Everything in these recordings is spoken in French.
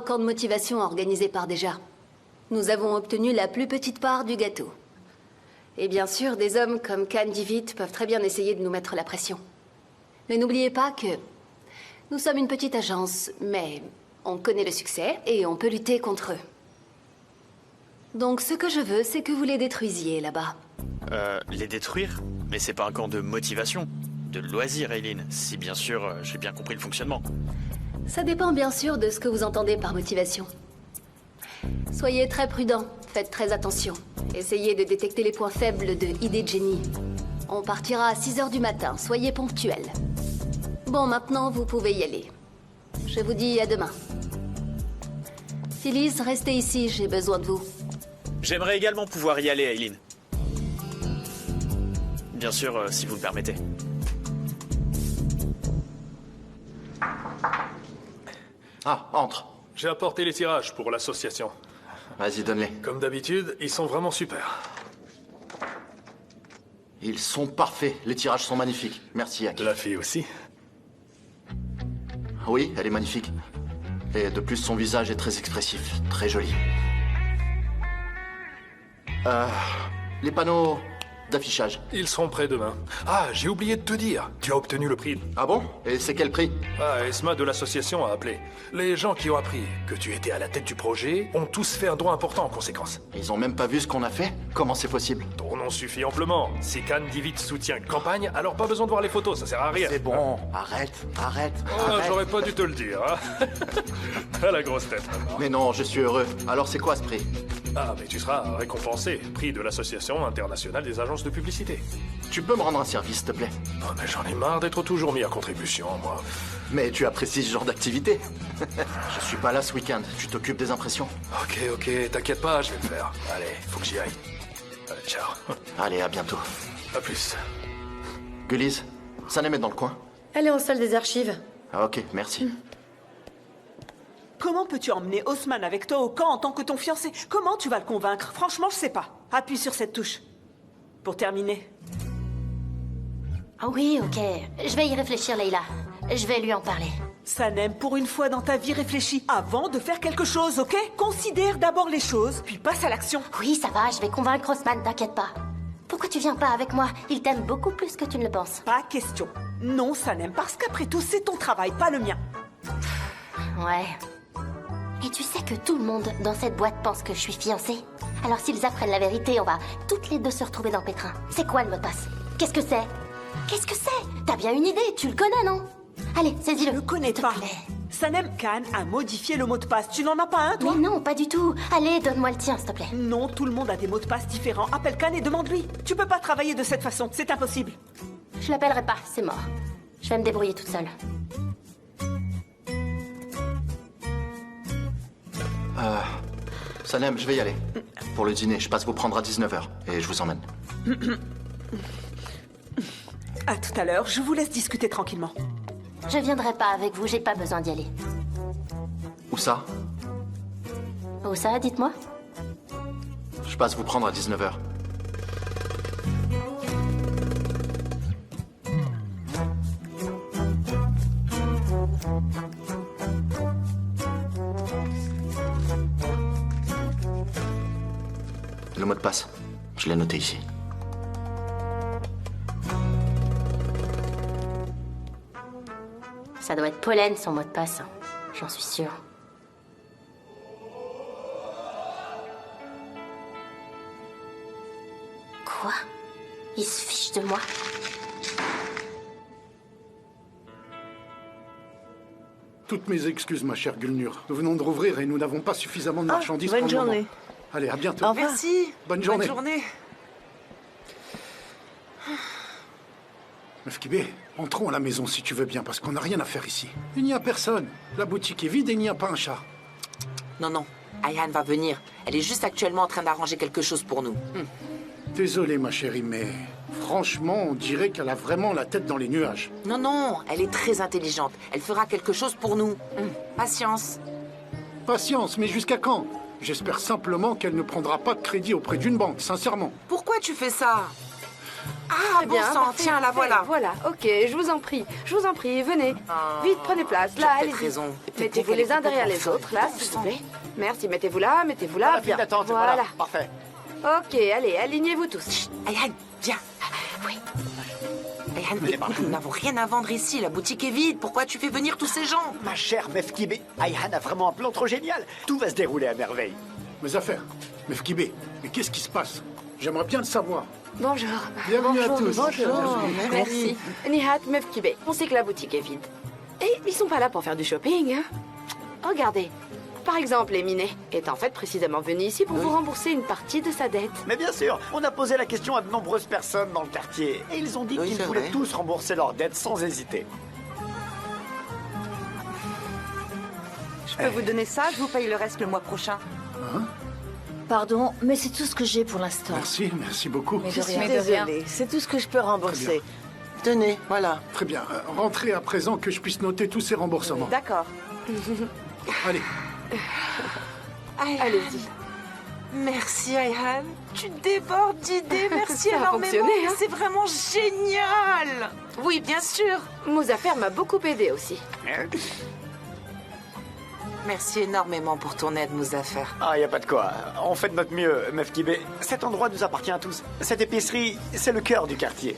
camp de motivation organisé par Déjà. Nous avons obtenu la plus petite part du gâteau. Et bien sûr, des hommes comme Khan Divit peuvent très bien essayer de nous mettre la pression. Mais n'oubliez pas que nous sommes une petite agence, mais on connaît le succès et on peut lutter contre eux. Donc ce que je veux, c'est que vous les détruisiez là-bas. Les détruire? Mais c'est pas un camp de motivation, de loisir, Eileen, si bien sûr j'ai bien compris le fonctionnement. Ça dépend bien sûr de ce que vous entendez par motivation. Soyez très prudents, faites très attention. Essayez de détecter les points faibles de idée Jenny. On partira à 6 h du matin, soyez ponctuels. Bon, maintenant vous pouvez y aller. Je vous dis à demain. Phyllis, restez ici, j'ai besoin de vous. J'aimerais également pouvoir y aller, Eileen. Bien sûr, si vous le permettez. Ah, entre. J'ai apporté les tirages pour l'association. Vas-y, donne-les. Comme d'habitude, ils sont vraiment super. Ils sont parfaits. Les tirages sont magnifiques. Merci, Aki. La fille aussi. Oui, elle est magnifique. Et de plus, son visage est très expressif. Très joli. Les panneaux d'affichage. Ils seront prêts demain. Ah, j'ai oublié de te dire. Tu as obtenu le prix. Ah bon? Et c'est quel prix? Ah, Esma de l'association a appelé. Les gens qui ont appris que tu étais à la tête du projet ont tous fait un don important en conséquence. Ils ont même pas vu ce qu'on a fait? Comment c'est possible? Ton nom suffit amplement. Si Khan Divit soutient campagne, alors pas besoin de voir les photos, ça sert à rien. C'est bon. Arrête. Ah, j'aurais pas dû te le dire, hein. À la grosse tête, maintenant. Mais non, je suis heureux. Alors c'est quoi ce prix? Ah, mais tu seras récompensé. Prix de l'Association internationale des agences de publicité. Tu peux me rendre un service, s'il te plaît? Oh, mais j'en ai marre d'être toujours mis à contribution, moi. Mais tu apprécies ce genre d'activité. Je suis pas là ce week-end. Tu t'occupes des impressions. Ok, t'inquiète pas, je vais le faire. Allez, faut que j'y aille. Allez, ciao. Allez, à bientôt. À plus. Gullies, Sanem est dans le coin. Elle est en salle des archives. Ah, ok, merci. Comment peux-tu emmener Haussmann avec toi au camp en tant que ton fiancé? Comment tu vas le convaincre? Franchement, je sais pas. Appuie sur cette touche. Pour terminer. Ah oui, ok. Je vais y réfléchir, Leila. Je vais lui en parler. Sanem, pour une fois dans ta vie, réfléchis avant de faire quelque chose, ok? Considère d'abord les choses, puis passe à l'action. Oui, ça va, je vais convaincre Haussmann, t'inquiète pas. Pourquoi tu viens pas avec moi? Il t'aime beaucoup plus que tu ne le penses. Pas question. Non, Sanem, parce qu'après tout, c'est ton travail, pas le mien. Ouais. Et tu sais que tout le monde dans cette boîte pense que je suis fiancée. Alors s'ils apprennent la vérité, on va toutes les deux se retrouver dans le pétrin. C'est quoi le mot de passe? Qu'est-ce que c'est? Qu'est-ce que c'est? T'as bien une idée, tu le connais, non? Allez, saisis-le. Je le connais s'il te pas. plaît. Sanem Khan a modifié le mot de passe. Tu n'en as pas un, toi? Mais non, pas du tout. Allez, donne-moi le tien, s'il te plaît. Non, tout le monde a des mots de passe différents. Appelle Khan et demande-lui. Tu peux pas travailler de cette façon, c'est impossible. Je l'appellerai pas, c'est mort. Je vais me débrouiller toute seule. Sanem, je vais y aller. Pour le dîner, je passe vous prendre à 19 h et je vous emmène. À tout à l'heure, je vous laisse discuter tranquillement. Je viendrai pas avec vous, j'ai pas besoin d'y aller. Où ça? Où ça, dites-moi? Je passe vous prendre à 19 h. Le mot de passe, je l'ai noté ici. Ça doit être Pollen, son mot de passe. J'en suis sûre. Quoi? Il se fiche de moi? Toutes mes excuses, ma chère Gulnur. Nous venons de rouvrir et nous n'avons pas suffisamment de marchandises pour bonne le moment. journée. Allez, à bientôt. Au revoir. Merci. Bonne journée. Bonne journée. Meuf Kibé, entrons à la maison si tu veux bien, parce qu'on n'a rien à faire ici. Il n'y a personne. La boutique est vide et il n'y a pas un chat. Non. Ayhan va venir. Elle est juste actuellement en train d'arranger quelque chose pour nous. Désolé, ma chérie, mais franchement, on dirait qu'elle a vraiment la tête dans les nuages. Non, elle est très intelligente. Elle fera quelque chose pour nous. Patience. Patience, mais jusqu'à quand? J'espère simplement qu'elle ne prendra pas de crédit auprès d'une banque, sincèrement. Pourquoi tu fais ça? Ah, Très bon bien, sang, parfait, tiens, la parfait. voilà. Voilà, ok, je vous en prie, venez. Vite, prenez place, là, tu as allez. peut-être raison. Peut-être Mettez-vous qu'elle les est uns derrière les complètement autres, là, folle. s'il vous plaît. Merci, mettez-vous là, Voilà, bien. file d'attente, Voilà. Parfait. Ok, allez, alignez-vous tous. Chut, Ayhan, viens. Oui. Ayhan, nous n'avons rien à vendre ici. La boutique est vide. Pourquoi tu fais venir tous ces gens? Ma chère Mefkibé, Ayhan a vraiment un plan trop génial. Tout va se dérouler à merveille. Mes affaires. Mefkibé, mais qu'est-ce qui se passe? J'aimerais bien le savoir. Bonjour. Bienvenue à tous. Bonjour. Merci. Nihat, Mefkibé, on sait que la boutique est vide. Et ils sont pas là pour faire du shopping, hein. Regardez. Par exemple, Emine est en fait précisément venu ici pour vous rembourser une partie de sa dette. Mais bien sûr, on a posé la question à de nombreuses personnes dans le quartier. Et ils ont dit Oui, qu'ils c'est voulaient vrai. tous rembourser leurs dettes sans hésiter. Je peux vous donner ça, je vous paye le reste le mois prochain. Pardon, mais c'est tout ce que j'ai pour l'instant. Merci beaucoup. Mais de Je suis rien. désolée, c'est tout ce que je peux rembourser. Tenez, voilà. Très bien. Rentrez à présent que je puisse noter tous ces remboursements. D'accord. Allez. Allez-y. Merci, Ayhan. Tu débordes d'idées. Merci Ça a énormément. fonctionné, hein. C'est vraiment génial. Oui, bien sûr. Mouzafer m'a beaucoup aidé aussi. Merci énormément pour ton aide, Mouzafer. Ah, y a pas de quoi. On fait de notre mieux, Mefkibé. Cet endroit nous appartient à tous. Cette épicerie, c'est le cœur du quartier.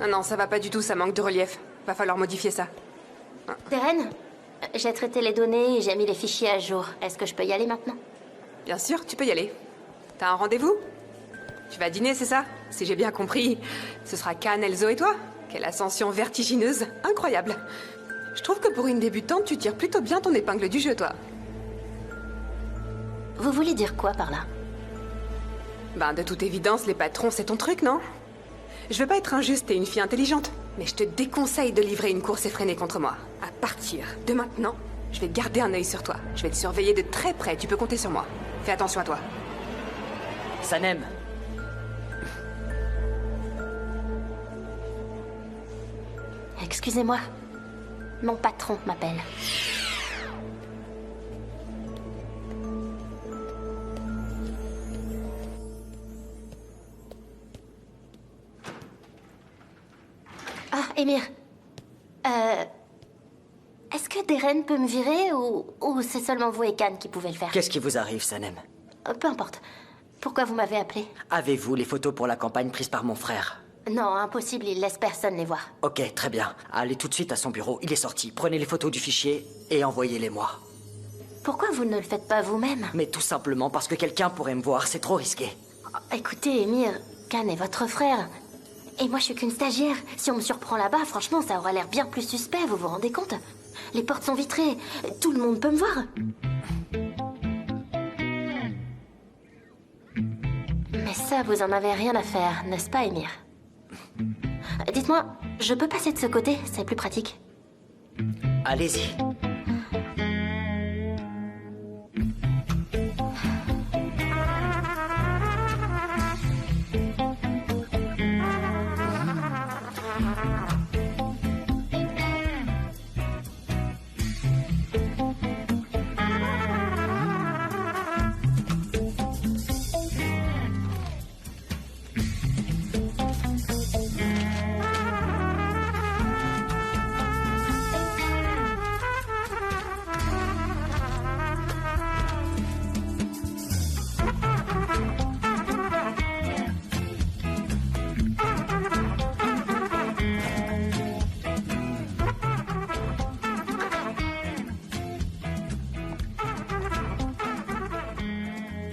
Non, ça va pas du tout, ça manque de relief. Va falloir modifier ça. Deren, j'ai traité les données et j'ai mis les fichiers à jour. Est-ce que je peux y aller maintenant? Bien sûr, tu peux y aller. T'as un rendez-vous? Tu vas dîner, c'est ça? Si j'ai bien compris, ce sera Khan, Elzo et toi? Quelle ascension vertigineuse, incroyable. Je trouve que pour une débutante, tu tires plutôt bien ton épingle du jeu, toi. Vous voulez dire quoi par là? Ben, de toute évidence, les patrons, c'est ton truc, non? Je veux pas être injuste et une fille intelligente, mais je te déconseille de livrer une course effrénée contre moi. À partir de maintenant, je vais garder un œil sur toi. Je vais te surveiller de très près, tu peux compter sur moi. Fais attention à toi. Sanem. Excusez-moi. Mon patron m'appelle. Ah, Émir. Est-ce que Deren peut me virer ou c'est seulement vous et Khan qui pouvez le faire? Qu'est-ce qui vous arrive, Sanem? Peu importe. Pourquoi vous m'avez appelé? Avez-vous les photos pour la campagne prises par mon frère? Non, impossible, il laisse personne les voir. Ok, très bien. Allez tout de suite à son bureau, il est sorti. Prenez les photos du fichier et envoyez-les-moi. Pourquoi vous ne le faites pas vous-même? Mais tout simplement parce que quelqu'un pourrait me voir, c'est trop risqué. Écoutez, Émir, Khan est votre frère. Et moi, je suis qu'une stagiaire. Si on me surprend là-bas, franchement, ça aura l'air bien plus suspect, vous vous rendez compte? Les portes sont vitrées. Tout le monde peut me voir. Mais ça, vous en avez rien à faire, n'est-ce pas, Émir? Dites-moi, je peux passer de ce côté? C'est plus pratique. Allez-y.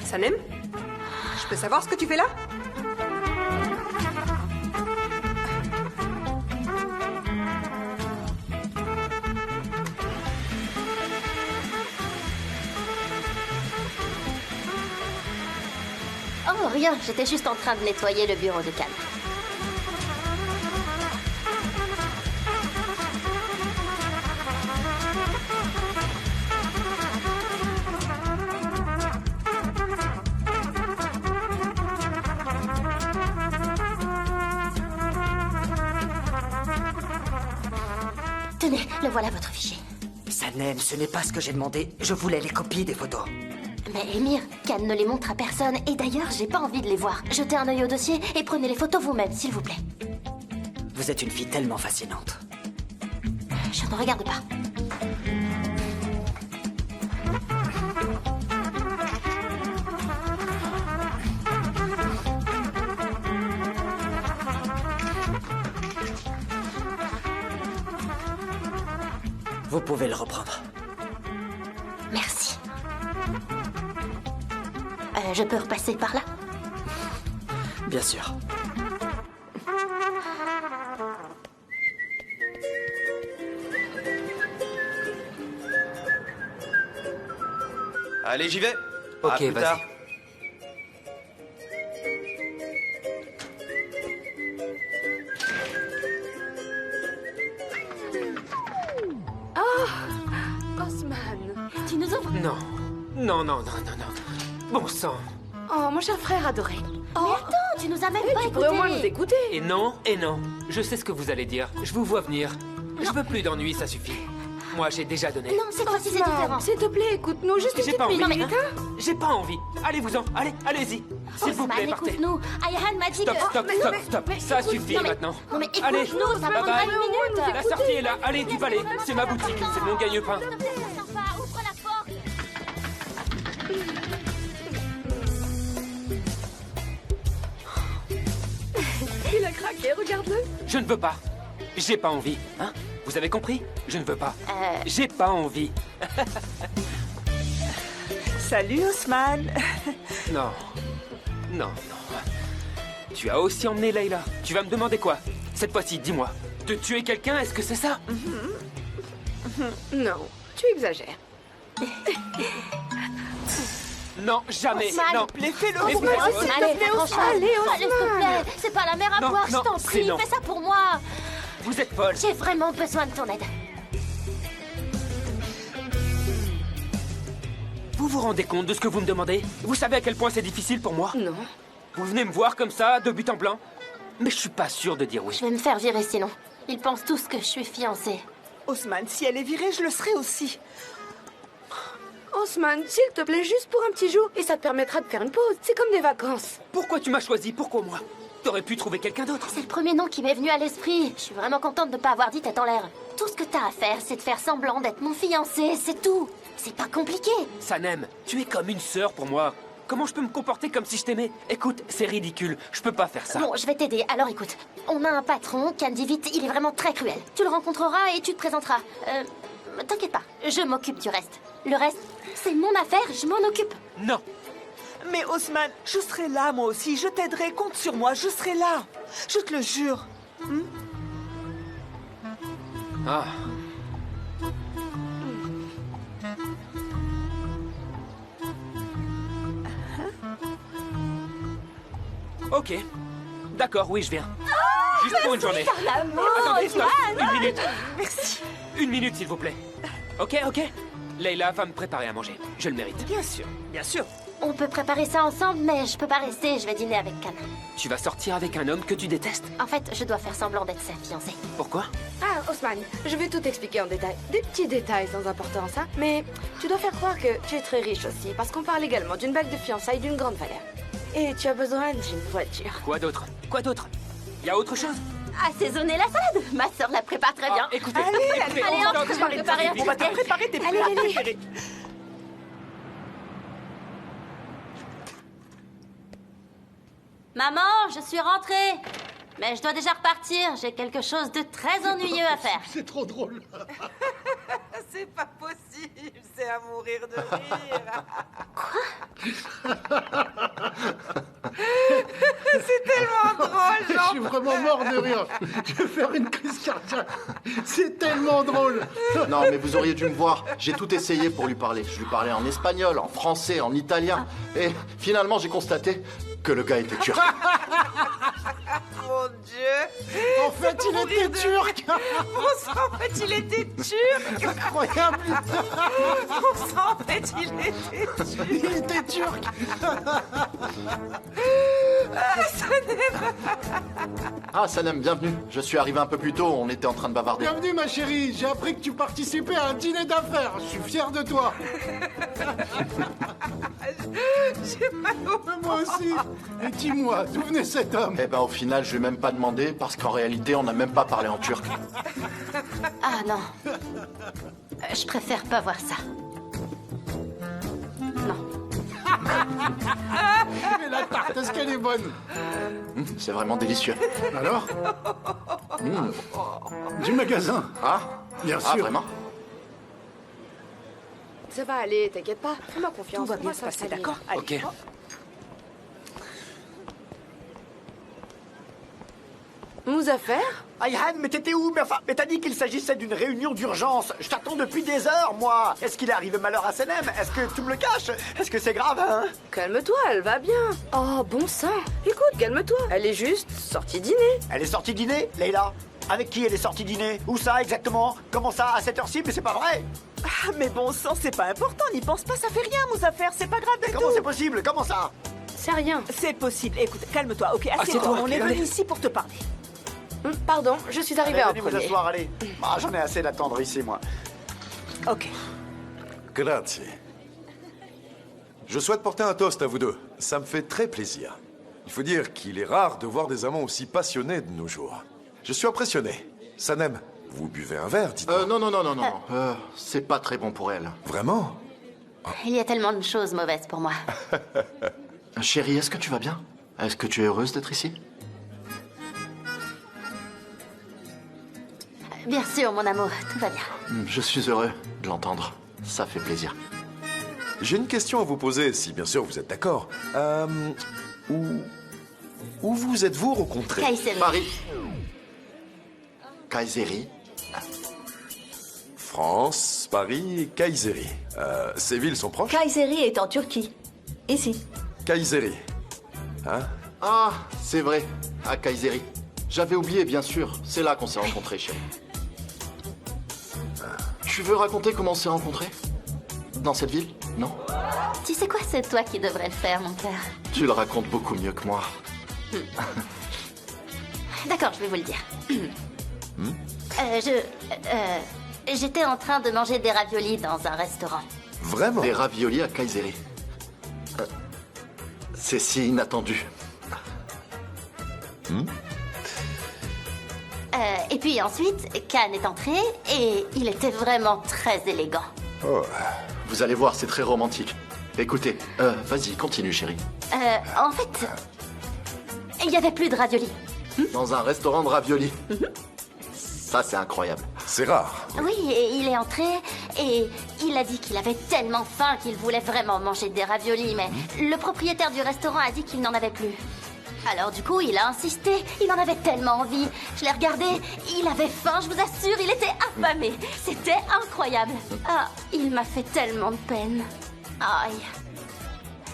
Sanem? Je peux savoir ce que tu fais là? Oh, rien, j'étais juste en train de nettoyer le bureau de Khan. Tenez, le voilà votre fichier. Sanem, ce n'est pas ce que j'ai demandé. Je voulais les copies des photos. Mais Émir, Khan ne les montre à personne. Et d'ailleurs, j'ai pas envie de les voir. Jetez un œil au dossier et prenez les photos vous-même, s'il vous plaît. Vous êtes une fille tellement fascinante. Je ne regarde pas. Vous pouvez le reprendre. Merci. Je peux repasser par là? Bien sûr. Allez, j'y vais. Ok, À plus vas-y. tard. Oh, Osman. Tu nous ouvres? Non. Non, non, non, non, non. Bon sang. Oh, mon cher frère adoré. Mais attends, tu nous as même pas Tu écoutés. pourrais au moins nous écouter. Et non, et non. Je sais ce que vous allez dire. Je vous vois venir. Je veux plus d'ennuis, ça suffit. Moi, j'ai déjà donné. Non, cette fois-ci c'est Osman, différent. s'il te plaît, écoute-nous juste une J'ai petite pas envie. minute, hein. J'ai pas envie. Allez-vous-en. Allez, allez-y. S'il vous Osman, plaît, partez. écoute-nous. Ayhan m'a dit Stop, que... stop, mais non, stop, mais- stop. mais Ça écoute, suffit non, mais- maintenant. non, mais Allez, écoute-nous, ça bye prendra bye. une minute. La sortie est là. Allez, du palais. C'est ma boutique. C'est mon gagne-pain. S'il te plaît, sois sympa, ouvre la porte. Il a craqué, regarde-le. Je ne veux pas. J'ai pas envie. Hein? Vous avez compris? Je ne veux pas. J'ai pas envie. Salut Osman. Non. Non, non. Tu as aussi emmené Layla. Tu vas me demander quoi? Cette fois-ci, dis-moi. De tuer quelqu'un, est-ce que c'est ça? Non, tu exagères. Non, jamais. Osman, non. Fais-le Mais pour vous êtes moi. folle. Allez, franchement, allez, s'il te plaît. C'est pas la mer à Non, boire, je non, t'en c'est prie. non. Fais ça pour moi. Vous êtes folle. J'ai vraiment besoin de ton aide. Vous vous rendez compte de ce que vous me demandez? Vous savez à quel point c'est difficile pour moi? Non. Vous venez me voir comme ça, de but en blanc? Mais je suis pas sûr de dire oui. Je vais me faire virer sinon. Ils pensent tous que je suis fiancée. Osman, si elle est virée, je le serai aussi. Osman, s'il te plaît, juste pour un petit jour, et ça te permettra de faire une pause. C'est comme des vacances. Pourquoi tu m'as choisi? Pourquoi moi? T'aurais pu trouver quelqu'un d'autre. C'est le premier nom qui m'est venu à l'esprit. Je suis vraiment contente de ne pas avoir dit tête en l'air. Tout ce que t'as à faire, c'est de faire semblant d'être mon fiancé, c'est tout. C'est pas compliqué. Sanem, tu es comme une sœur pour moi. Comment je peux me comporter comme si je t'aimais? Écoute, c'est ridicule. Je peux pas faire ça. Bon, je vais t'aider. Alors écoute, on a un patron, Candivit, il est vraiment très cruel. Tu le rencontreras et tu te présenteras. T'inquiète pas, je m'occupe du reste. Le reste, c'est mon affaire, je m'en occupe. Non. Mais Osman, je serai là moi aussi. Je t'aiderai, compte sur moi, je serai là. Je te le jure. Ah. Ok. D'accord, oui, je viens. Juste pour une journée. Attendez, stop. Une minute. Merci. Une minute, s'il vous plaît. Ok, ok. Leila va me préparer à manger. Je le mérite. Bien sûr, bien sûr. On peut préparer ça ensemble, mais je peux pas rester, je vais dîner avec Khan. Tu vas sortir avec un homme que tu détestes. En fait, je dois faire semblant d'être sa fiancée. Pourquoi? Ah, Osman, je vais tout expliquer en détail. Des petits détails sans importance, hein. Mais tu dois faire croire que tu es très riche aussi, parce qu'on parle également d'une bague de fiançailles d'une grande valeur. Et tu as besoin d'une voiture. Quoi d'autre? Quoi d'autre? Y a autre chose? Assaisonner la salade. Ma sœur la prépare très bien. Écoutez, Allez, Allez, on hop, va je vais préparer un On va te petit préparer tes Allez, plats allez. préférés. Maman, je suis rentrée. Mais je dois déjà repartir. J'ai quelque chose de très ennuyeux à faire. C'est trop drôle. C'est pas possible, c'est à mourir de rire. C'est tellement drôle, Je Jean. suis vraiment mort de rire. Je vais faire une crise cardiaque. C'est tellement drôle. Non, mais vous auriez dû me voir. J'ai tout essayé pour lui parler. Je lui parlais en espagnol, en français, en italien. Et finalement, j'ai constaté que le gars était turc. Mon Dieu. En fait, il était turc. En fait, il était turc. Incroyable. En fait, il était turc. Il était turc. Ah, Sanem, bienvenue. Je suis arrivé un peu plus tôt, on était en train de bavarder. Bienvenue, ma chérie. J'ai appris que tu participais à un dîner d'affaires. Je suis fier de toi. J'ai mal au Moi aussi. Et dis-moi, d'où venait cet homme? Eh ben, au final, je lui ai même pas demandé, parce qu'en réalité, on n'a même pas parlé en turc. Ah non. Je préfère pas voir ça. Non. Mais la tarte, est-ce qu'elle est bonne? C'est vraiment délicieux. Alors? Du magasin. Ah? Bien Ah, sûr. vraiment? Ça va aller, t'inquiète pas. Fais-moi confiance. Tout va bien se passer, d'accord? Allez. Ok. Mouzaffer? Ayhan, mais t'étais où? Mais t'as dit qu'il s'agissait d'une réunion d'urgence. Je t'attends depuis des heures, moi. Est-ce qu'il est arrivé malheur à Sanem? Est-ce que tu me le caches? Est-ce que c'est grave, hein? Calme-toi, elle va bien. Oh, bon sang. Écoute, calme-toi. Elle est juste sortie dîner. Elle est sortie dîner, Leïla? Avec qui elle est sortie dîner? Où ça, exactement? Comment ça, à cette heure-ci? Mais c'est pas vrai! Ah, mais bon sang, c'est pas important, n'y pense pas, ça fait rien, Mouzaffer, c'est pas grave du tout. Comment c'est possible? Comment ça? C'est rien. C'est possible. Écoute, calme-toi, ok, assieds-toi, Assieds-toi, on est allez. venu ici pour te parler. Pardon, je suis arrivée en Allez, venez vous premier. asseoir, allez. Ah, j'en ai assez d'attendre ici, moi. Ok. Grazie. Je souhaite porter un toast à vous deux. Ça me fait très plaisir. Il faut dire qu'il est rare de voir des amants aussi passionnés de nos jours. Je suis impressionné. Sanem, vous buvez un verre, dites-moi. Non. C'est pas très bon pour elle. Vraiment? Il y a tellement de choses mauvaises pour moi. Chérie, est-ce que tu vas bien? Est-ce que tu es heureuse d'être ici? Bien sûr, mon amour, tout va bien. Je suis heureux de l'entendre. Ça fait plaisir. J'ai une question à vous poser, si bien sûr vous êtes d'accord. Où vous êtes-vous rencontrés? Kayseri. Paris. Kayseri. France, Paris et Kayseri. Ces villes sont proches? Kayseri est en Turquie. Ici. Kayseri. Hein? Ah, c'est vrai, à Kayseri. J'avais oublié, bien sûr. C'est là qu'on s'est rencontrés, chérie. Tu veux raconter comment on s'est rencontrés? Dans cette ville? Non? Tu sais quoi, c'est toi qui devrais le faire, mon cœur. Tu le racontes beaucoup mieux que moi. D'accord, je vais vous le dire. J'étais en train de manger des raviolis dans un restaurant. Vraiment? Des raviolis à Kayseri. C'est si inattendu. Et puis ensuite, Khan est entré et il était vraiment très élégant. Oh. Vous allez voir, c'est très romantique. Écoutez, vas-y, continue, chérie. En fait, il n'y avait plus de raviolis. Dans un restaurant de raviolis. Ça, c'est incroyable. C'est rare. Oui, et il est entré et il a dit qu'il avait tellement faim qu'il voulait vraiment manger des raviolis, mais le propriétaire du restaurant a dit qu'il n'en avait plus. Alors du coup, il a insisté, il en avait tellement envie. Je l'ai regardé, il avait faim, je vous assure, il était affamé. C'était incroyable. Ah, il m'a fait tellement de peine. Aïe,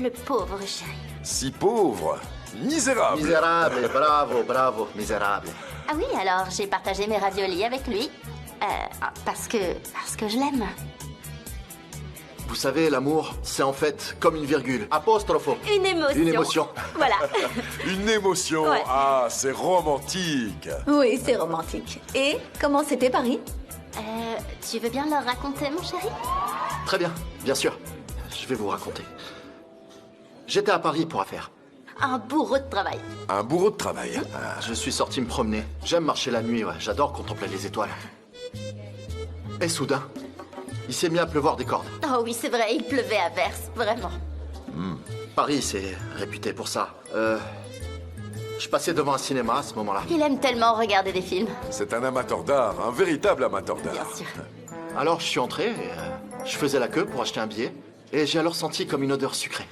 le pauvre chéri. Si pauvre. Misérable. Misérable, bravo, misérable. Ah oui, alors j'ai partagé mes raviolis avec lui. Parce que je l'aime. Vous savez, l'amour, c'est en fait comme une virgule. Apostrophe. Une émotion. Une émotion. Voilà. Une émotion. Ouais. Ah, c'est romantique. Oui, c'est romantique. Et comment c'était Paris? Tu veux bien leur raconter, mon chéri? Très bien, bien sûr. Je vais vous raconter. J'étais à Paris pour affaires. Un bourreau de travail. Un bourreau de travail. Je suis sorti me promener. J'aime marcher la nuit, ouais. J'adore contempler les étoiles. Et soudain, il s'est mis à pleuvoir des cordes. Oh oui, c'est vrai, il pleuvait à verse, vraiment. Paris, c'est réputé pour ça. Je passais devant un cinéma à ce moment-là. Il aime tellement regarder des films. C'est un amateur d'art, un véritable amateur d'art. Bien sûr. Alors je suis entré et je faisais la queue pour acheter un billet. Et j'ai alors senti comme une odeur sucrée.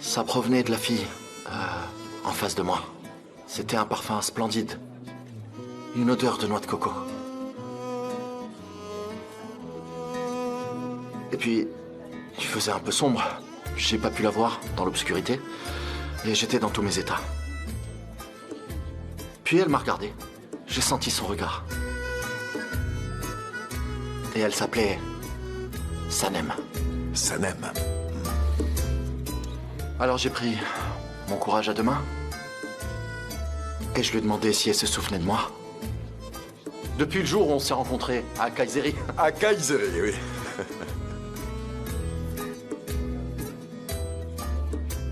Ça provenait de la fille en face de moi. C'était un parfum splendide. Une odeur de noix de coco. Et puis, il faisait un peu sombre. J'ai pas pu la voir dans l'obscurité. Et j'étais dans tous mes états. Puis elle m'a regardé. J'ai senti son regard. Et elle s'appelait Sanem. Sanem. Alors j'ai pris mon courage à deux mains et je lui ai demandé si elle se souvenait de moi. Depuis le jour où on s'est rencontrés à Kayseri. À Kayseri, oui.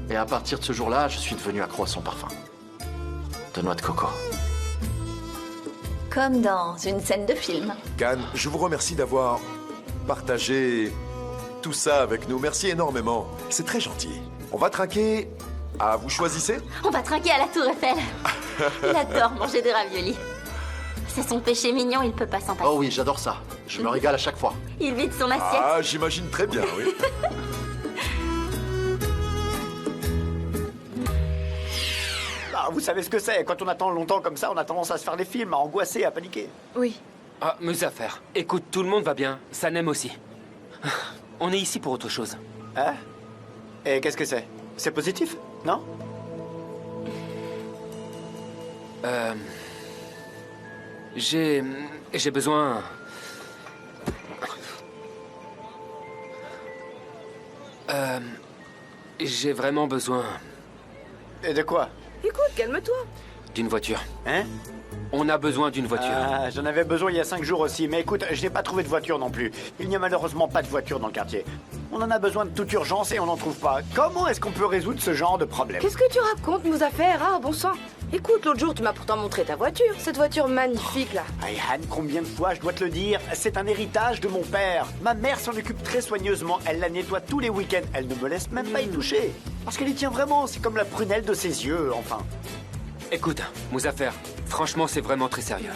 Et à partir de ce jour-là, je suis devenu accro à son parfum. De noix de coco. Comme dans une scène de film. Khan, je vous remercie d'avoir partagé tout ça avec nous. Merci énormément. C'est très gentil. On va trinquer. Ah, vous choisissez? On va trinquer à la Tour Eiffel. Il adore manger des raviolis. C'est son péché mignon, il peut pas s'en passer. Oh oui, j'adore ça. Je me régale à chaque fois. Il vide son assiette. Ah, j'imagine très bien, oui. Ah, vous savez ce que c'est. Quand on attend longtemps comme ça, on a tendance à se faire des films, à angoisser, à paniquer. Oui. Ah, Muzaffer, écoute, tout le monde va bien. Sanem aussi. On est ici pour autre chose. Hein? Et qu'est-ce que c'est? C'est positif, non? J'ai besoin... J'ai vraiment besoin Et de quoi? Écoute, calme-toi. d'une voiture. Hein? On a besoin d'une voiture. Ah, j'en avais besoin il y a 5 jours aussi, mais écoute, je n'ai pas trouvé de voiture non plus. Il n'y a malheureusement pas de voiture dans le quartier. On en a besoin de toute urgence et on n'en trouve pas. Comment est-ce qu'on peut résoudre ce genre de problème? Qu'est-ce que tu racontes, nos affaires? Ah, bon sang. Écoute, l'autre jour, tu m'as pourtant montré ta voiture. Cette voiture magnifique, là. Ayhan, combien de fois je dois te le dire? C'est un héritage de mon père. Ma mère s'en occupe très soigneusement. Elle la nettoie tous les week-ends. Elle ne me laisse même pas y toucher. Parce qu'elle y tient vraiment. C'est comme la prunelle de ses yeux, enfin. Écoute, Muzaffer, franchement, c'est vraiment très sérieux.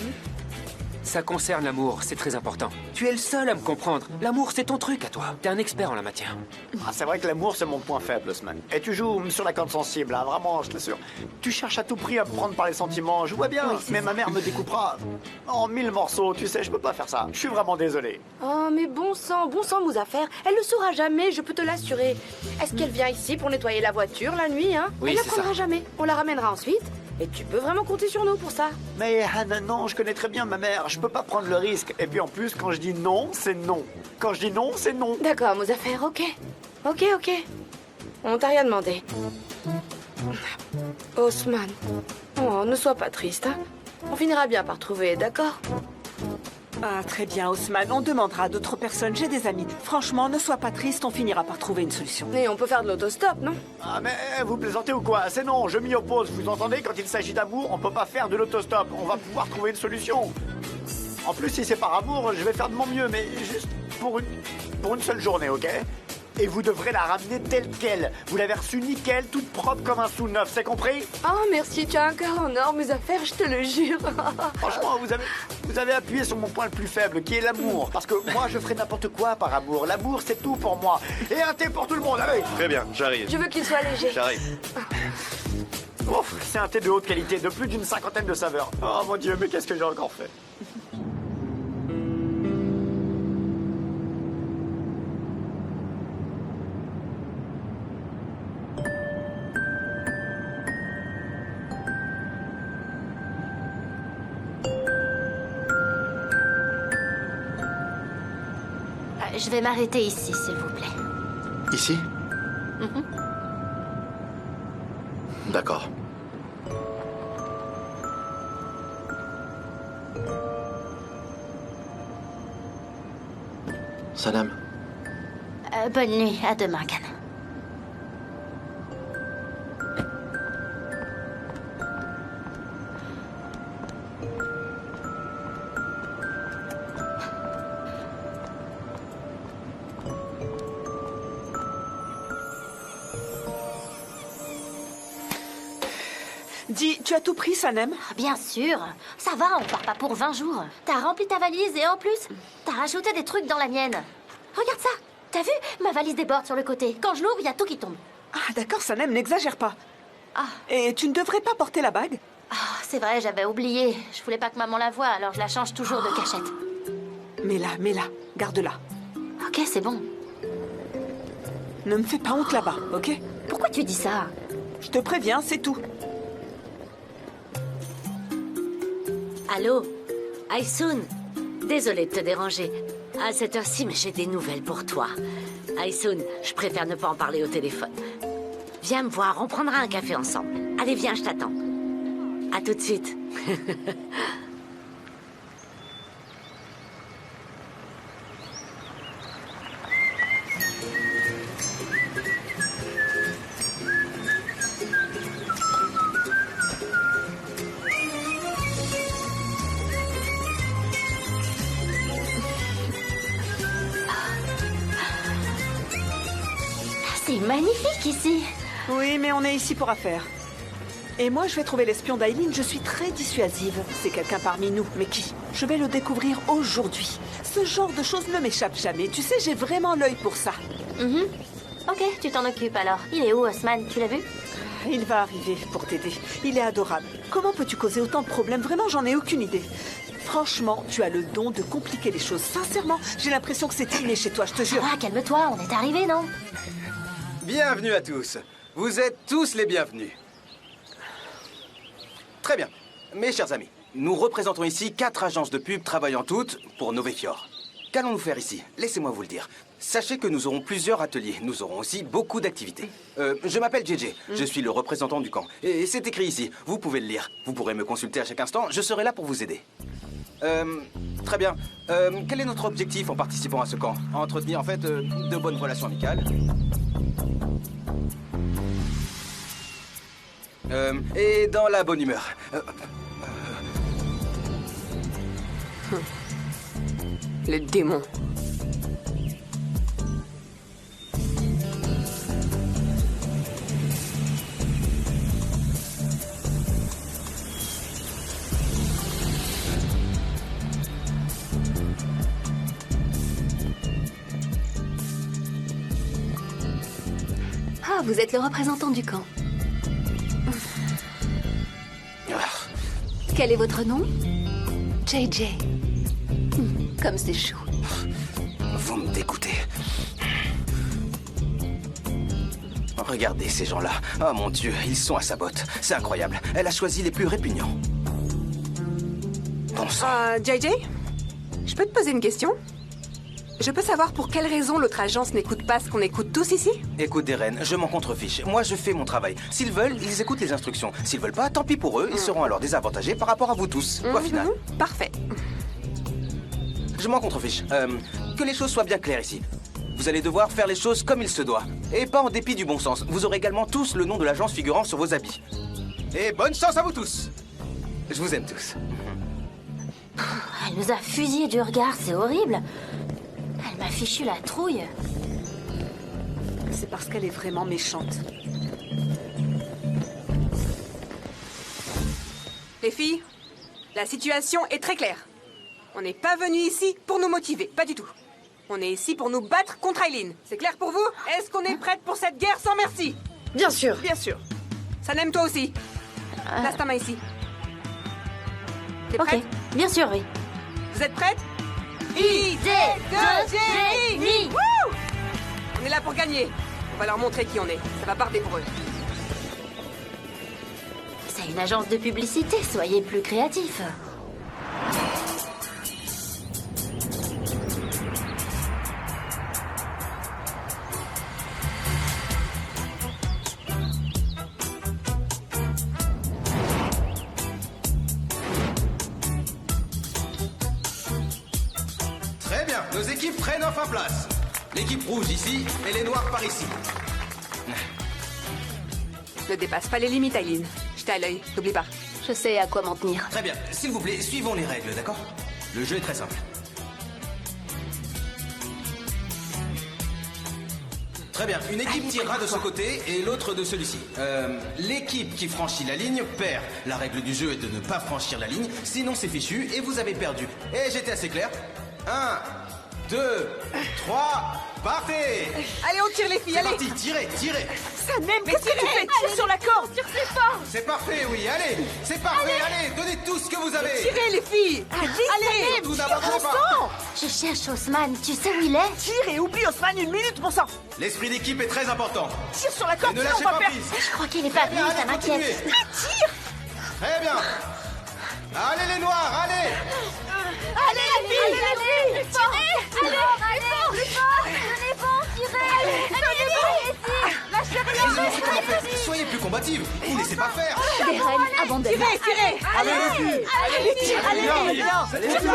Ça concerne l'amour, c'est très important. Tu es le seul à me comprendre. L'amour, c'est ton truc à toi. T'es un expert en la matière. Ah, c'est vrai que l'amour, c'est mon point faible, Osman. Et tu joues sur la corde sensible, hein, vraiment, je t'assure. Tu cherches à tout prix à me prendre par les sentiments, je vois bien. Oui, mais ma mère me découpera en 1000 morceaux, tu sais, je peux pas faire ça. Je suis vraiment désolé. Oh, mais bon sang, Muzaffer. Elle le saura jamais, je peux te l'assurer. Est-ce qu'elle vient ici pour nettoyer la voiture la nuit, hein? Oui, elle la c'est prendra ça. jamais. On la ramènera ensuite. Et tu peux vraiment compter sur nous pour ça. Mais Hannah, non, je connais très bien ma mère. Je peux pas prendre le risque. Et puis en plus, quand je dis non, c'est non. Quand je dis non, c'est non. D'accord, Muzaffer, ok. Ok. On t'a rien demandé. Osman. Oh, ne sois pas triste, hein. On finira bien par trouver, d'accord? Ah, très bien, Osman. On demandera à d'autres personnes. J'ai des amis. Franchement, ne sois pas triste, on finira par trouver une solution. Et on peut faire de l'autostop, non? Ah mais vous plaisantez ou quoi? C'est non, je m'y oppose. Vous entendez? Quand il s'agit d'amour, on peut pas faire de l'autostop. On va pouvoir trouver une solution. En plus, si c'est par amour, je vais faire de mon mieux, mais juste pour une seule journée, ok? Et vous devrez la ramener telle qu'elle. Vous l'avez reçue nickel, toute propre comme un sou neuf, c'est compris? Oh, merci, tu as un cœur en or, Muzaffer, je te le jure. Franchement, vous avez appuyé sur mon point le plus faible, qui est l'amour. Parce que moi, je ferai n'importe quoi par amour. L'amour, c'est tout pour moi. Et un thé pour tout le monde, allez! Très bien, j'arrive. Je veux qu'il soit léger. J'arrive. Ouf, c'est un thé de haute qualité, de plus d'une 50aine de saveurs. Oh mon Dieu, mais qu'est-ce que j'ai encore fait? Je vais m'arrêter ici, s'il vous plaît. Ici? Mhm. D'accord. Salam. Bonne nuit, à demain, Khan. Dis, tu as tout pris, Sanem? Bien sûr. Ça va, on part pas pour 20 jours. T'as rempli ta valise et en plus, t'as rajouté des trucs dans la mienne. Regarde ça. T'as vu? Ma valise déborde sur le côté. Quand je l'ouvre, il y a tout qui tombe. Ah, d'accord, Sanem, n'exagère pas. Ah. Et tu ne devrais pas porter la bague? Ah, c'est vrai, j'avais oublié. Je voulais pas que maman la voie, alors je la change toujours de cachette. Mets-la, garde-la. Ok, c'est bon. Ne me fais pas honte là-bas, ok? Pourquoi tu dis ça? Je te préviens, c'est tout. Allô? Aysoun? Désolée de te déranger. À cette heure-ci, mais j'ai des nouvelles pour toi. Aysoun, je préfère ne pas en parler au téléphone. Viens me voir, on prendra un café ensemble. Allez, viens, je t'attends. À tout de suite. C'est magnifique ici. Oui, mais on est ici pour affaires. Et moi, je vais trouver l'espion d'Aileen. Je suis très dissuasive. C'est quelqu'un parmi nous. Mais qui? Je vais le découvrir aujourd'hui. Ce genre de choses ne m'échappe jamais. Tu sais, j'ai vraiment l'œil pour ça. Ok, tu t'en occupes alors. Il est où, Osman? Tu l'as vu? Il va arriver pour t'aider. Il est adorable. Comment peux-tu causer autant de problèmes? Vraiment, j'en ai aucune idée. Franchement, tu as le don de compliquer les choses. Sincèrement, j'ai l'impression que c'est inné chez toi, je te jure. Ah, calme-toi, on est arrivé, non? Bienvenue à tous. Vous êtes tous les bienvenus. Très bien. Mes chers amis, nous représentons ici 4 agences de pub travaillant toutes pour Novefior. Qu'allons-nous faire ici? Laissez-moi vous le dire. Sachez que nous aurons plusieurs ateliers. Nous aurons aussi beaucoup d'activités. Je m'appelle JJ. Je suis le représentant du camp. Et c'est écrit ici. Vous pouvez le lire. Vous pourrez me consulter à chaque instant. Je serai là pour vous aider. Très bien. Quel est notre objectif en participant à ce camp? Entretenir en fait de bonnes relations amicales. Et dans la bonne humeur. Le démon. Ah, vous êtes le représentant du camp. Quel est votre nom? JJ. Comme c'est chou. Vous me dégoûtez. Regardez ces gens-là. Oh mon Dieu, ils sont à sa botte. C'est incroyable. Elle a choisi les plus répugnants. Bon sang. JJ, je peux te poser une question? Je peux savoir pour quelle raison l'autre agence n'écoute pas ce qu'on écoute tous ici? Écoute, Darren, je m'en contrefiche. Moi, je fais mon travail. S'ils veulent, ils écoutent les instructions. S'ils veulent pas, tant pis pour eux. Ils seront alors désavantagés par rapport à vous tous. Au final. Parfait. Je m'en contrefiche. Que les choses soient bien claires ici. Vous allez devoir faire les choses comme il se doit. Et pas en dépit du bon sens. Vous aurez également tous le nom de l'agence figurant sur vos habits. Et bonne chance à vous tous. Je vous aime tous. Elle nous a fusillés du regard, c'est horrible. Elle m'a fichu la trouille. C'est parce qu'elle est vraiment méchante. Les filles, la situation est très claire. On n'est pas venu ici pour nous motiver, pas du tout. On est ici pour nous battre contre Aileen. C'est clair pour vous? Est-ce qu'on est prête pour cette guerre sans merci? Bien sûr. Bien sûr. Sanem, toi aussi. Place ta main ici. T'es prête? Bien sûr, oui. Vous êtes prêtes? Idée de génie. Wouh! On est là pour gagner. On va leur montrer qui on est. Ça va barder pour eux. C'est une agence de publicité, soyez plus créatifs. Très bien, nos équipes prennent enfin place. L'équipe rouge ici et les noirs par ici. Ne dépasse pas les limites, Aileen. J'étais à l'œil, n'oublie pas. Je sais à quoi m'en tenir. Très bien, s'il vous plaît, suivons les règles, d'accord? Le jeu est très simple. Très bien, une équipe tirera de ce côté et l'autre de celui-ci. L'équipe qui franchit la ligne perd. La règle du jeu est de ne pas franchir la ligne, sinon c'est fichu et vous avez perdu. Et j'étais assez clair. 1, 2, 3, partez! Allez, on tire les filles, allez! C'est parti, tirez, tirez! Sanem, qu'est-ce que tu fais? Tire sur la corde! Tire ses forces. C'est parfait, oui, allez! C'est parfait, allez! Donnez tout ce que vous avez! Tirez les filles! Allez, tout tire n'abandonnez bon pas. sang! Je cherche Haussmann, tu sais où il est? Tire et oublie Haussmann 1 minute, bon sang! L'esprit d'équipe est très important. Tire sur la corde, Et ne sinon lâchez on va pas perdre! prise. Je crois qu'il est pas Très bien, venu, ça allez, m'inquiète. continuez. Tire! Très bien! Allez les noirs, allez! Allez, les filles. Allez, plus fort. Allez, plus fort. Tenez bon, tirez. Allez, ici. Lâchez rien. combative. Vous laissez pas faire. Des reines, abandonne. Tirez. Allez, les filles. Allez, Allez, les filles.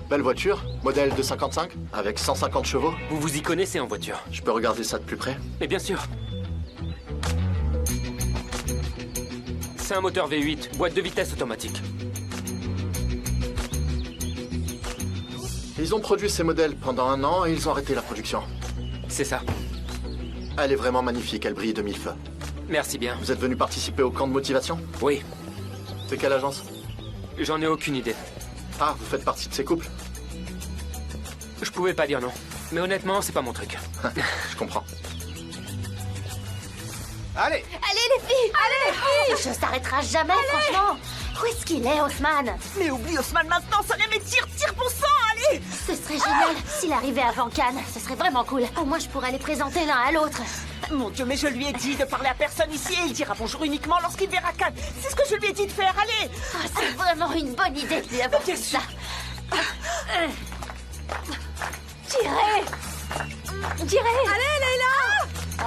Belle voiture, modèle 255, avec 150 chevaux. Vous vous y connaissez en voiture? Je peux regarder ça de plus près? Mais bien sûr. C'est un moteur V8, boîte de vitesse automatique. Ils ont produit ces modèles pendant 1 an et ils ont arrêté la production. C'est ça. Elle est vraiment magnifique, elle brille de mille feux. Merci bien. Vous êtes venu participer au camp de motivation? Oui. C'est quelle agence? J'en ai aucune idée. Ah, vous faites partie de ces couples? Je pouvais pas dire non. Mais honnêtement, c'est pas mon truc. Je comprends. Allez. Allez les filles! Allez les filles! Ça s'arrêtera jamais, franchement! Où est-ce qu'il est, Haussmann? Mais oublie Haussmann maintenant, ça mais tire pour sang, allez! Ce serait génial s'il arrivait avant Cannes. Ce serait vraiment cool. Au moins, je pourrais les présenter l'un à l'autre. Mon Dieu, mais je lui ai dit de parler à personne ici et il dira bonjour uniquement lorsqu'il verra Cannes. C'est ce que je lui ai dit de faire, allez! Oh, c'est vraiment une bonne idée de lui avoir dit ça. Tirez! Tirez! Allez, Leila!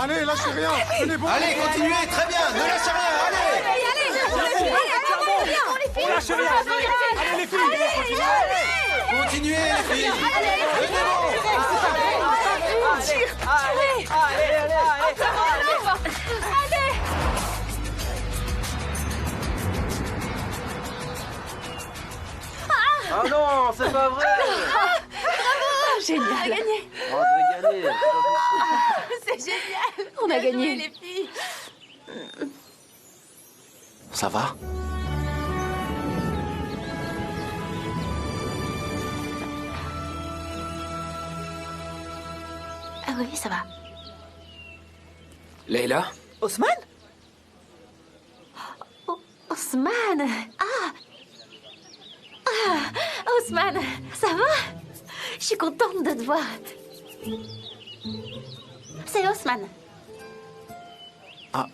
Allez, lâchez rien. Tenez bon. Allez, continuez, très bien. Ne lâchez rien, allez. On lâche rien. Allez, les filles. Continuez, les filles. Tenez Ah non, c'est pas vrai. Génial. On a gagné. On devrait gagner. C'est génial. On a gagné. Les filles. Ça va? Ah oui, ça va. Leila? Haussmann? Haussmann! Haussmann, ça va? Je suis contente de te voir. C'est Haussmann. Ah,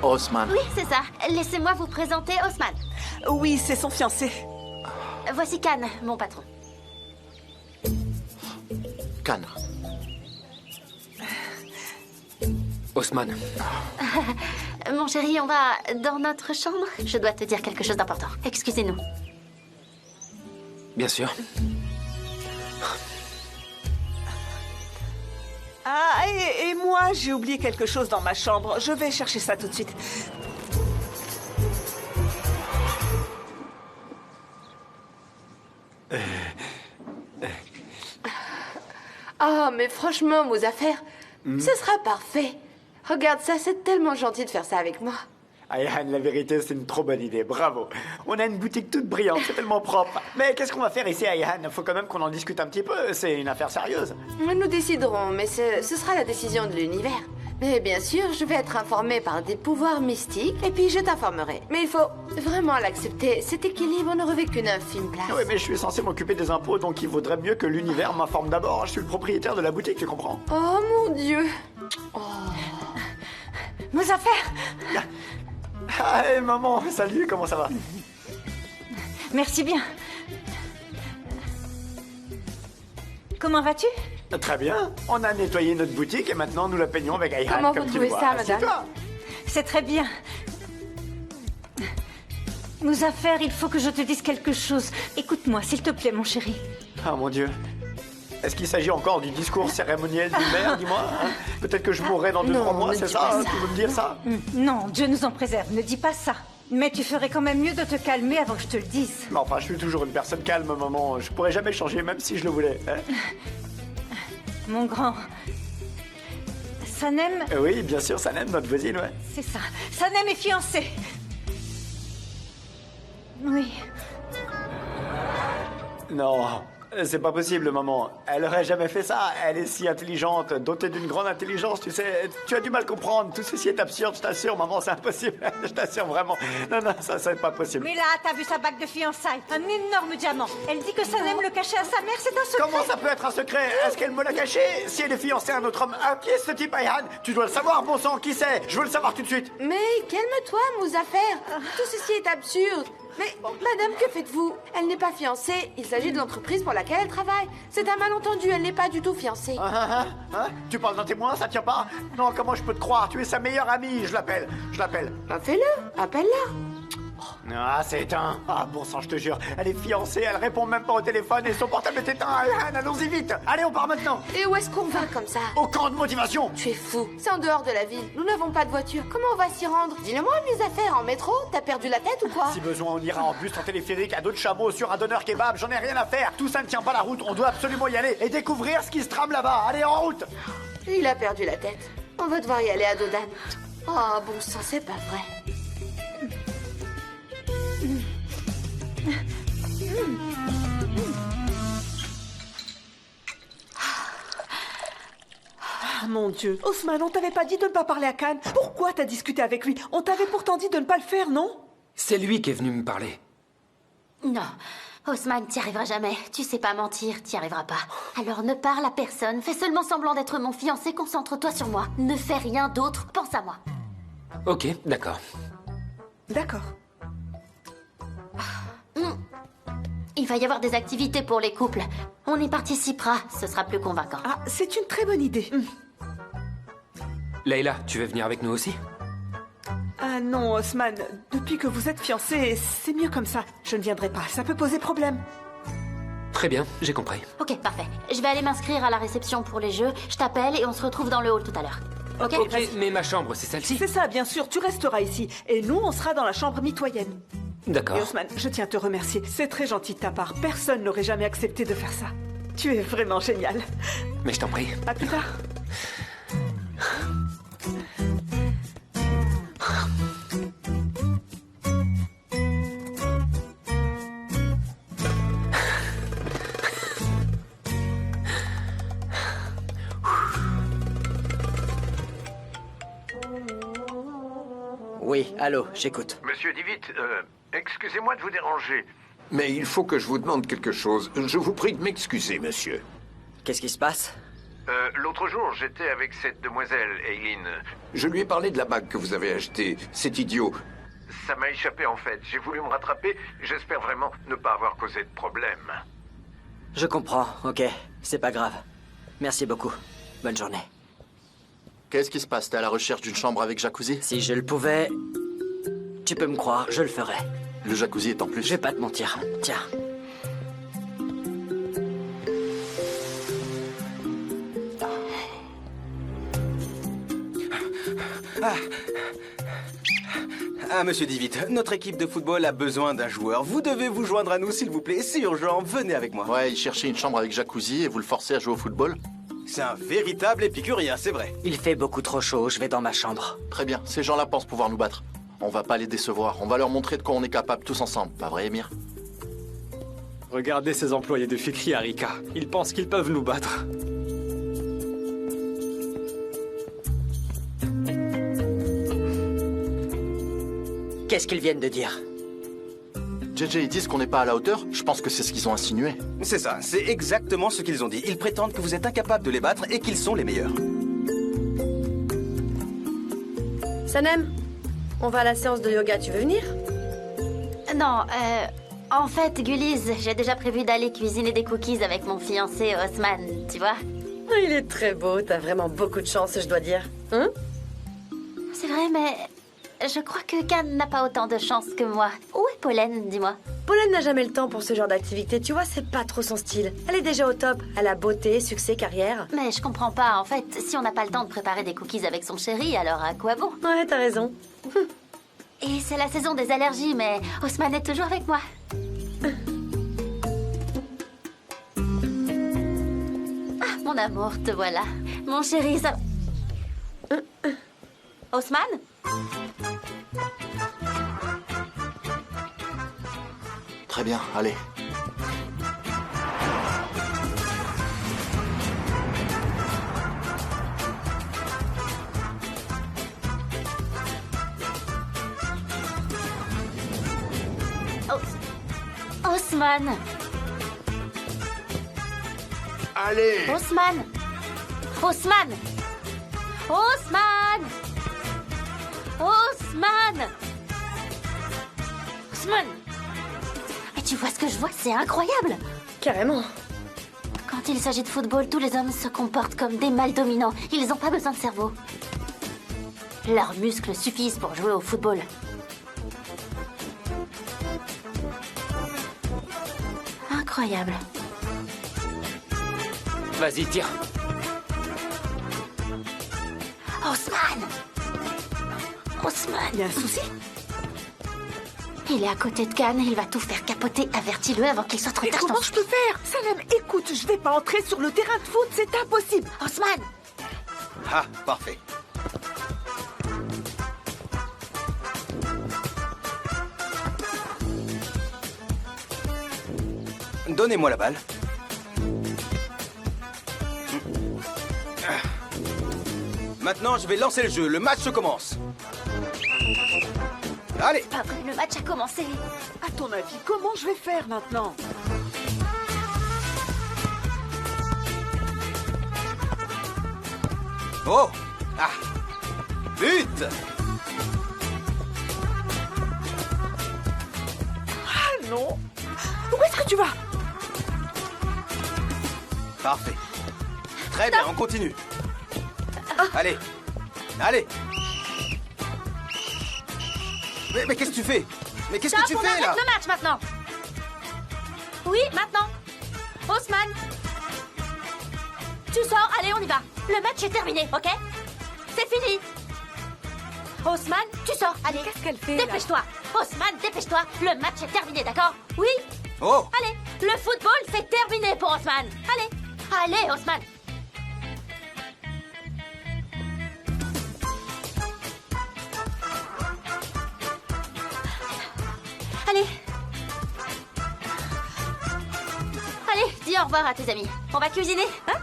Haussmann. Oui, c'est ça. Laissez-moi vous présenter Haussmann. Oui, c'est son fiancé. Voici Cannes, mon patron. Cannes. Haussmann. Mon chéri, on va dans notre chambre. Je dois te dire quelque chose d'important. Excusez-nous. Bien sûr. Ah, et moi, j'ai oublié quelque chose dans ma chambre. Je vais chercher ça tout de suite. Oh, mais franchement, Mouzaffer, ce sera parfait. Regarde ça, c'est tellement gentil de faire ça avec moi. Ayhan, la vérité, c'est une trop bonne idée. Bravo. On a une boutique toute brillante, c'est tellement propre. Mais qu'est-ce qu'on va faire ici, Ayhan? Faut quand même qu'on en discute un petit peu. C'est une affaire sérieuse. Nous déciderons, mais ce sera la décision de l'univers. Mais bien sûr, je vais être informée par des pouvoirs mystiques, et puis je t'informerai. Mais il faut vraiment l'accepter. Cet équilibre ne revêt qu'une infime place. Oui, mais je suis censé m'occuper des impôts, donc il vaudrait mieux que l'univers m'informe d'abord. Je suis le propriétaire de la boutique, tu comprends? Oh mon Dieu. Mouzaffer! Ah, hey, maman, salut, comment ça va? Merci bien. Comment vas-tu? Très bien. On a nettoyé notre boutique et maintenant nous la peignons avec Ayhan. Comment comme vous tu le trouvez vois. ça, madame? Assieds-toi. C'est très bien. Mouzaffer, il faut que je te dise quelque chose. Écoute-moi, s'il te plaît, mon chéri. Ah mon Dieu. Est-ce qu'il s'agit encore du discours cérémoniel du maire, dis-moi hein? Peut-être que je mourrai dans 2-3 mois, c'est ça, hein? Tu veux me dire ça? Non, Dieu nous en préserve, ne dis pas ça. Mais tu ferais quand même mieux de te calmer avant que je te le dise. Mais enfin, je suis toujours une personne calme, maman. Je pourrais jamais changer, même si je le voulais. Hein? Mon grand... Sanem... Oui, bien sûr, Sanem, notre voisine, ouais. C'est ça. Sanem est fiancée. Oui. Non. C'est pas possible, maman. Elle aurait jamais fait ça. Elle est si intelligente, dotée d'une grande intelligence, tu sais. Tu as du mal à comprendre. Tout ceci est absurde, je t'assure, maman, c'est impossible. Je t'assure vraiment. Non, ça c'est pas possible. Mais là, t'as vu sa bague de fiançailles? Un énorme diamant. Elle dit que Sanem le cachait à sa mère, c'est un secret. Comment ça peut être un secret? Est-ce qu'elle me l'a caché? Si elle est fiancée à un autre homme, qui est ce type, Ayhan? Tu dois le savoir, bon sang, qui c'est? Je veux le savoir tout de suite. Mais calme-toi, Muzaffer. Tout ceci est absurde. Mais, madame, que faites-vous? Elle n'est pas fiancée. Il s'agit de l'entreprise pour laquelle elle travaille. C'est un malentendu, elle n'est pas du tout fiancée. Tu parles d'un témoin, ça tient pas? Non, comment je peux te croire? Tu es sa meilleure amie, je l'appelle. Bah fais-le, appelle-la. Ah, c'est éteint. Ah, bon sang, je te jure. Elle est fiancée, elle répond même pas au téléphone et son portable est éteint. Ayhan, allons-y vite. Allez, on part maintenant. Et où est-ce qu'on va comme ça? Au camp de motivation. Tu es fou. C'est en dehors de la ville. Nous n'avons pas de voiture. Comment on va s'y rendre? Dis-le-moi, mes affaires. En métro? T'as perdu la tête ou quoi? Si besoin, on ira en bus, en téléphérique, à dos de chameau, sur un donneur kebab. J'en ai rien à faire. Tout ça ne tient pas la route. On doit absolument y aller et découvrir ce qui se trame là-bas. Allez, en route. Il a perdu la tête. On va devoir y aller à dos d'âne. Oh, bon sang, c'est pas vrai. Ah, mon Dieu. Osman, on t'avait pas dit de ne pas parler à Khan. Pourquoi t'as discuté avec lui? On t'avait pourtant dit de ne pas le faire, non? C'est lui qui est venu me parler. Non, Osman, t'y arriveras jamais. Tu sais pas mentir, t'y arriveras pas. Alors ne parle à personne, fais seulement semblant d'être mon fiancé, concentre-toi sur moi. Ne fais rien d'autre, pense à moi. Ok, d'accord. D'accord. Il va y avoir des activités pour les couples. On y participera, ce sera plus convaincant. Ah, c'est une très bonne idée. Leïla, tu veux venir avec nous aussi? Ah non, Osman, depuis que vous êtes fiancés, c'est mieux comme ça. Je ne viendrai pas, ça peut poser problème. Très bien, j'ai compris. Ok, parfait. Je vais aller m'inscrire à la réception pour les jeux. Je t'appelle et on se retrouve dans le hall tout à l'heure. Ok, mais ma chambre, c'est celle-ci? C'est ça, bien sûr, tu resteras ici. Et nous, on sera dans la chambre mitoyenne. D'accord. Et Osman, je tiens à te remercier. C'est très gentil de ta part. Personne n'aurait jamais accepté de faire ça. Tu es vraiment génial. Mais je t'en prie. À plus tard. Oui, allô, j'écoute. Monsieur Divit, excusez-moi de vous déranger, mais il faut que je vous demande quelque chose. Je vous prie de m'excuser, monsieur. Qu'est-ce qui se passe? L'autre jour, j'étais avec cette demoiselle, Aileen. Je lui ai parlé de la bague que vous avez achetée. C'est idiot. Ça m'a échappé, en fait. J'ai voulu me rattraper. J'espère vraiment ne pas avoir causé de problème. Je comprends, ok. C'est pas grave. Merci beaucoup. Bonne journée. Qu'est-ce qui se passe? T'es à la recherche d'une chambre avec jacuzzi? Si je le pouvais... Tu peux me croire, je le ferais. Le jacuzzi est en plus. Je vais pas te mentir. Tiens. Ah, monsieur Divit, notre équipe de football a besoin d'un joueur. Vous devez vous joindre à nous, s'il vous plaît. C'est urgent, venez avec moi. Ouais, il cherchait une chambre avec jacuzzi et vous le forcez à jouer au football? C'est un véritable épicurien, c'est vrai. Il fait beaucoup trop chaud, je vais dans ma chambre. Très bien, ces gens-là pensent pouvoir nous battre. On va pas les décevoir, on va leur montrer de quoi on est capable tous ensemble, pas vrai, Emir? Regardez ces employés de Fikri Harika. Ils pensent qu'ils peuvent nous battre. Qu'est-ce qu'ils viennent de dire? JJ, ils disent qu'on n'est pas à la hauteur. Je pense que c'est ce qu'ils ont insinué. C'est ça, c'est exactement ce qu'ils ont dit. Ils prétendent que vous êtes incapable de les battre et qu'ils sont les meilleurs. Sanem, on va à la séance de yoga, tu veux venir? Non, en fait, Guliz, j'ai déjà prévu d'aller cuisiner des cookies avec mon fiancé Osman, tu vois? Il est très beau, t'as vraiment beaucoup de chance, je dois dire. Hein? C'est vrai, mais je crois que Khan n'a pas autant de chance que moi. Où est Pollen, dis-moi? Pollen n'a jamais le temps pour ce genre d'activité, tu vois, c'est pas trop son style. Elle est déjà au top, elle a beauté, succès, carrière. Mais je comprends pas, en fait, si on n'a pas le temps de préparer des cookies avec son chéri, alors à quoi bon? Ouais, t'as raison. Et c'est la saison des allergies, mais Osman est toujours avec moi. Ah, mon amour, te voilà. Mon chéri, ça... Osman? Très bien, allez. Osman. Allez. Osman. Osman. Osman. Osman. Osman. Mais tu vois ce que je vois? C'est incroyable. Carrément. Quand il s'agit de football, tous les hommes se comportent comme des mâles dominants. Ils n'ont pas besoin de cerveau. Leurs muscles suffisent pour jouer au football. Incroyable. Vas-y, tire. Osman. Osman. Il y a un souci? Il est à côté de Khan, il va tout faire capoter. Avertis-le avant qu'il soit trop Mais tard. comment je peux faire? Salem, écoute, je vais pas entrer sur le terrain de foot, c'est impossible. Osman. Ah, parfait. Donnez-moi la balle. Maintenant, je vais lancer le jeu. Le match commence. Allez. Pas vrai, le match a commencé. À ton avis, comment je vais faire maintenant? Oh. Ah. But. Ah non. Où est-ce que tu vas? Parfait. Très bien, on continue. Allez. Allez. Mais qu'est-ce que tu fais? Mais qu'est-ce que tu fais là? Arrête le match maintenant. Oui, maintenant. Osman. Tu sors, allez, on y va. Le match est terminé, ok? C'est fini. Osman, tu sors, allez. Qu'est-ce qu'elle fait là? Dépêche-toi. Osman, dépêche-toi. Le match est terminé, d'accord? Oui? Oh. Allez, le football, c'est terminé pour Osman. Allez. Allez, Osman. Allez. Allez, dis au revoir à tes amis. On va cuisiner, hein?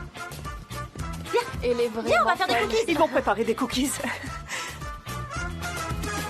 Viens. Et les Viens, on va faire des cookies. Ils vont préparer des cookies.